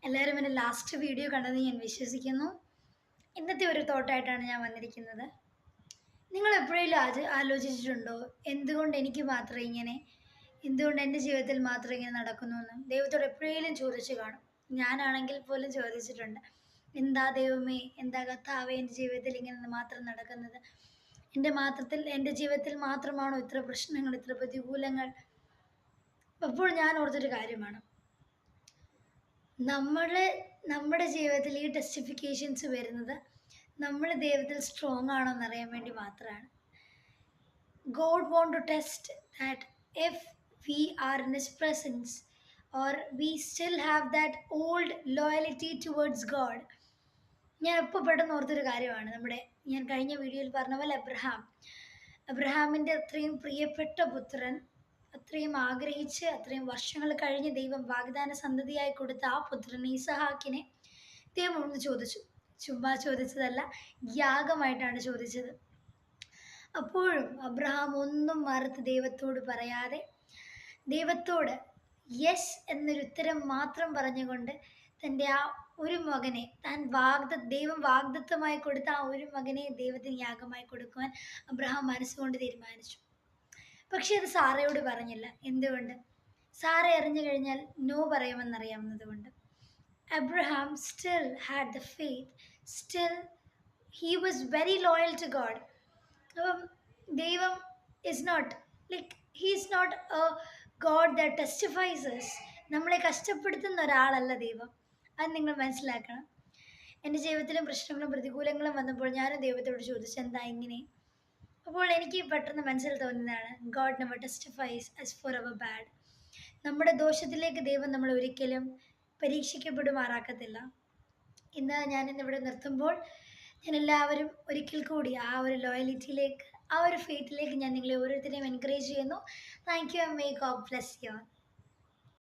എല്ലാവരും എൻ്റെ last video കണ്ടെന്ന് ഞാൻ വിശ്വസിക്കുന്നു. ഇന്നത്തെ ഒരു തോട്ടായിട്ടാണ് ഞാൻ വന്നിരിക്കുന്നത്. നിങ്ങൾ എപ്പോഴെങ്കിലും ആലോചിച്ചിട്ടുണ്ടോ, എന്തുകൊണ്ട് എനിക്ക് മാത്രം ഇങ്ങനെ, എന്തുകൊണ്ട് എൻ്റെ ജീവിതത്തിൽ മാത്രം ഇങ്ങനെ നടക്കുന്നു എന്ന്? ദൈവത്തോട് എപ്പോഴെങ്കിലും ചോദിച്ചു കാണും. ഞാനാണെങ്കിൽ പോലും ചോദിച്ചിട്ടുണ്ട്. എന്താ ദൈവമേ, എന്താ കർത്താവേ, എൻ്റെ ജീവിതത്തിൽ ഇങ്ങനെ മാത്രം നടക്കുന്നത്? എൻ്റെ ജീവിതത്തിൽ മാത്രമാണോ ഇത്ര പ്രശ്നങ്ങൾ, ഇത്ര പ്രതികൂലങ്ങൾ? അപ്പോൾ ഞാൻ ഓർത്തൊരു കാര്യമാണ്, നമ്മുടെ ജീവിതത്തിൽ ഈ ടെസ്റ്റിഫിക്കേഷൻസ് വരുന്നത് നമ്മൾ ദൈവത്തിൽ സ്ട്രോങ് ആണോ എന്നറിയാൻ വേണ്ടി മാത്രമാണ്. God want to test that if we are in His presence or we still have that old loyalty towards God. ഞാൻ ഇപ്പോൾ പെട്ടെന്ന് ഓർത്തൊരു കാര്യമാണ്, ഞാൻ കഴിഞ്ഞ വീഡിയോയിൽ പറഞ്ഞ പോലെ അബ്രഹാമിൻ്റെ അത്രയും പ്രിയപ്പെട്ട പുത്രൻ, അത്രയും ആഗ്രഹിച്ച് അത്രയും വർഷങ്ങൾ കഴിഞ്ഞ് ദൈവം വാഗ്ദാന സന്തതിയായി കൊടുത്ത ആ പുത്രൻ ഈസഹാക്കിനെ ദൈവം ഒന്ന് ചോദിച്ചു. ചുമ്മാ ചോദിച്ചതല്ല, യാഗമായിട്ടാണ് ചോദിച്ചത്. അപ്പോഴും അബ്രഹാം ഒന്നും മറുത്ത് ദൈവത്തോട് പറയാതെ, ദൈവത്തോട് യെസ് എന്നൊരു ഉത്തരം മാത്രം പറഞ്ഞുകൊണ്ട് തൻ്റെ ആ ഒരു മകനെ, ദൈവം വാഗ്ദത്തമായി കൊടുത്ത ആ ഒരു മകനെ ദൈവത്തിന് യാഗമായി കൊടുക്കുവാൻ അബ്രഹാം മനസ്സുകൊണ്ട് തീരുമാനിച്ചു. പക്ഷെ അത് സാറയോട് പറഞ്ഞില്ല. എന്തുകൊണ്ട്? സാറ അറിഞ്ഞു കഴിഞ്ഞാൽ no പറയുമെന്നറിയാവുന്നതുകൊണ്ട്. Abraham still had the faith, still he was very loyal to God. Devam is not like, he is not a God that testifies us. നമ്മളെ കഷ്ടപ്പെടുത്തുന്ന ഒരാളല്ല ദൈവം. അത് നിങ്ങൾ മനസ്സിലാക്കണം. എൻ്റെ ജീവിതത്തിലും പ്രശ്നങ്ങളും പ്രതികൂലങ്ങളും വന്നപ്പോൾ ഞാനും ദൈവത്തോട് ചോദിച്ചു, എന്താ ഇങ്ങനെ? അപ്പോൾ എനിക്ക് പെട്ടെന്ന് മനസ്സിൽ തോന്നിയതാണ്, ഗോഡ് നെവർ ടെസ്റ്റിഫൈസ് ആസ് ഫോർ അവർ ബാഡ്. നമ്മുടെ ദോഷത്തിലേക്ക് ദൈവം നമ്മൾ ഒരിക്കലും പരീക്ഷിക്കപ്പെടുമാറാക്കത്തില്ല. ഞാനിന്നിവിടെ നിർത്തുമ്പോൾ ഞാൻ എല്ലാവരും ഒരിക്കൽ കൂടി ആ ഒരു ലോയലിറ്റിയിലേക്ക്, ആ ഒരു ഫെയ്ത്തിലേക്ക് ഞാൻ നിങ്ങളെ ഓരോരുത്തരെയും എൻകറേജ് ചെയ്യുന്നു. Thank you, may God bless you.